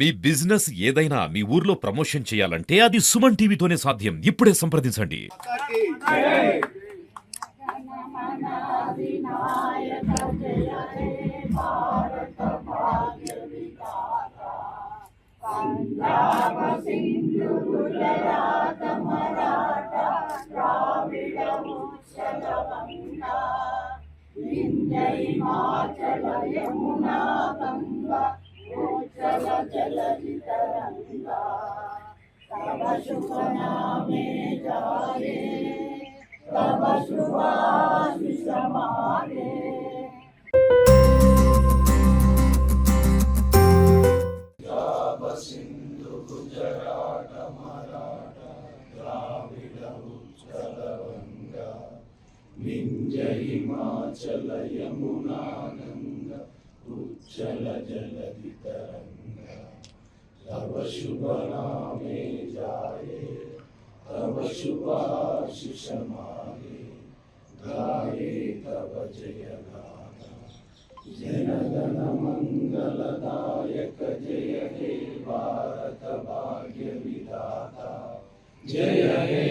మీ business ఏదైనా మీ ఊర్లో promotion చేయాలంటే అది సుమన్ టీవీతోనే సాధ్యం. ఇప్పుడే సంప్రదించండి. तव शुभ नामे जाये तव शुभाशिष मागे। सिंधु गुजरात मराठा द्राविड उत्कल गंगा विंध्य हिमाचल यमुना गंगा उज्जल जलधि तरंगा। तव शुभ नामे जाये तव शुभाशिष मागे गाये तव जय गाथा। जनगण मंगलदायक जय हे भारत भाग्य विधाता। जय हे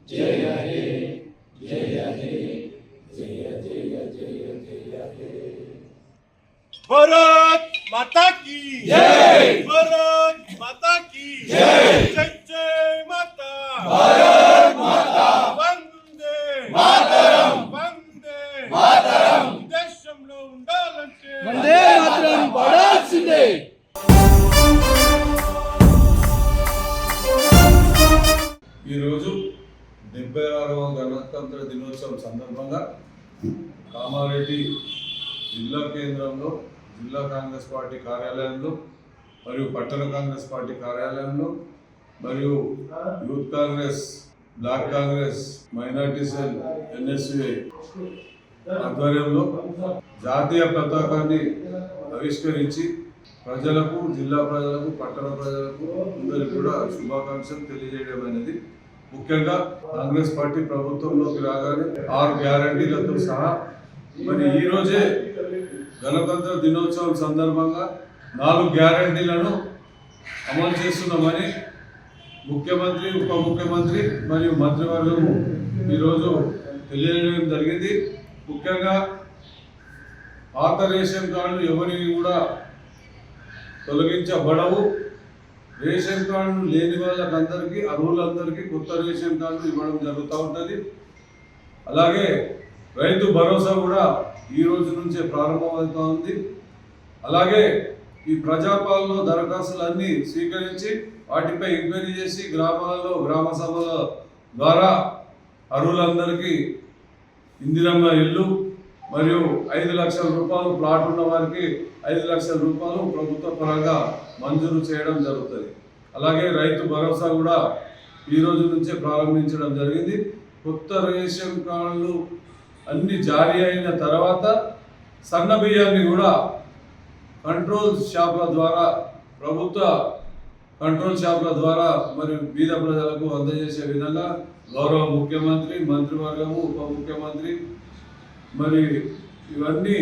जय हे जय हे जय जय जय जय हे। भारत माता की जय, भारत माता की जय, जय जय माता, भारत माता वंदे मातरम, वंदे मातरम, దేశంలో ఉండాలంటే వందే మాతరం పడాల్సిందే। ఈరోజు 76వ గణతంత్ర దినోత్సవం సందర్భంగా కామారెడ్డి జిల్లా కేంద్రంలో జిల్లా కాంగ్రెస్ పార్టీ కార్యాలయంలో మరియు పట్టణ కాంగ్రెస్ పార్టీ కార్యాలయంలో మరియు youth Congress, block Congress, minority cell, NSUI ఆధ్వర్యంలో జాతీయ పతాకాన్ని ఆవిష్కరించి ప్రజలకు, జిల్లా ప్రజలకు, పట్టణ ప్రజలకు అందరికీ కూడా శుభాకాంక్షలు తెలియజేయడం అనేది. ముఖ్యంగా కాంగ్రెస్ పార్టీ ప్రభుత్వంలోకి రాగానే 6 గ్యారంటీలతో సహా మరి ఈరోజే గణతంత్ర దినోత్సవం సందర్భంగా 4 గ్యారంటీలను అమలు చేస్తున్నామని ముఖ్యమంత్రి, ఉప ముఖ్యమంత్రి మరియు మంత్రివర్గం ఈరోజు తెలియజేయడం జరిగింది. ముఖ్యంగా పాత రేషన్ కార్డులు ఎవరిని కూడా తొలగించబడవు. రేషన్ కార్డులు లేని వాళ్ళకందరికీ, అర్హులందరికీ కొత్త రేషన్ కార్డులు ఇవ్వడం జరుగుతూ ఉంటుంది. అలాగే రైతు భరోసా కూడా ఈ రోజు నుంచే ప్రారంభమవుతూ ఉంది. అలాగే ఈ ప్రజాపాలన దరఖాస్తులన్నీ స్వీకరించి వాటిపై ఎంక్వైరీ చేసి గ్రామాలలో గ్రామ సభల ద్వారా అర్హులందరికీ ఇందిరమ్మ ఇల్లు మరియు 5 లక్షల రూపాయలు, ప్లాట్ ఉన్న వారికి 5 లక్షల రూపాయలు ప్రభుత్వ పరంగా మంజూరు చేయడం జరుగుతుంది. అలాగే రైతు భరోసా కూడా ఈ రోజు నుంచే ప్రారంభించడం జరిగింది. కొత్త రేషన్ కార్డులు అన్ని జారీ అయిన తర్వాత సన్న బియ్యాన్ని కూడా కంట్రోల్ షాపుల ద్వారా, ప్రభుత్వ కంట్రోల్ షాపుల ద్వారా మరి బీద ప్రజలకు అందజేసే విధంగా గౌరవ ముఖ్యమంత్రి, మంత్రివర్గము, ఉప ముఖ్యమంత్రి మరి ఇవన్నీ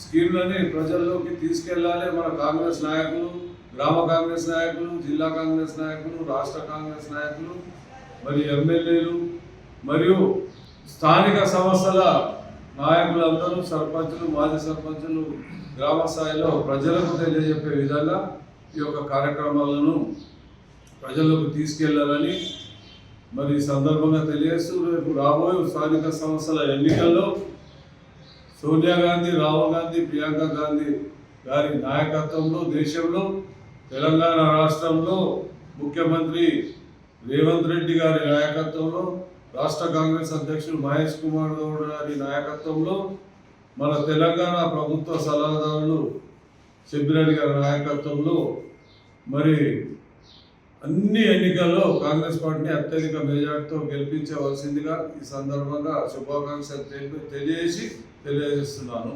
స్కీమ్లని ప్రజల్లోకి తీసుకెళ్లాలి. మన కాంగ్రెస్ నాయకులు, గ్రామ కాంగ్రెస్ నాయకులు, జిల్లా కాంగ్రెస్ నాయకులు, రాష్ట్ర కాంగ్రెస్ నాయకులు, మరి ఎమ్మెల్యేలు మరియు స్థానిక సంస్థల నాయకులందరూ, సర్పంచులు, మాజీ సర్పంచులు గ్రామ స్థాయిలో ప్రజలకు తెలియజెప్పే విధంగా ఈ యొక్క కార్యక్రమాలను ప్రజలకు తీసుకెళ్లాలని మరి సందర్భంగా తెలియజేస్తూ, రేపు రాబోయే స్థానిక సంస్థల ఎన్నికల్లో సోనియా గాంధీ, రాహుల్ గాంధీ, ప్రియాంక గాంధీ గారి నాయకత్వంలో దేశంలో, తెలంగాణ రాష్ట్రంలో ముఖ్యమంత్రి రేవంత్ రెడ్డి గారి నాయకత్వంలో, రాష్ట్ర కాంగ్రెస్ అధ్యక్షుడు మహేష్ కుమార్ గౌడ్ గారి నాయకత్వంలో, మన తెలంగాణ ప్రభుత్వ సలహాదారులు శబిరెడ్డి గారి నాయకత్వంలో మరి అన్ని ఎన్నికల్లో కాంగ్రెస్ పార్టీని అత్యధిక మెజార్టీతో గెలిపించవలసిందిగా ఈ సందర్భంగా శుభాకాంక్షలు తెలియజేస్తున్నాను.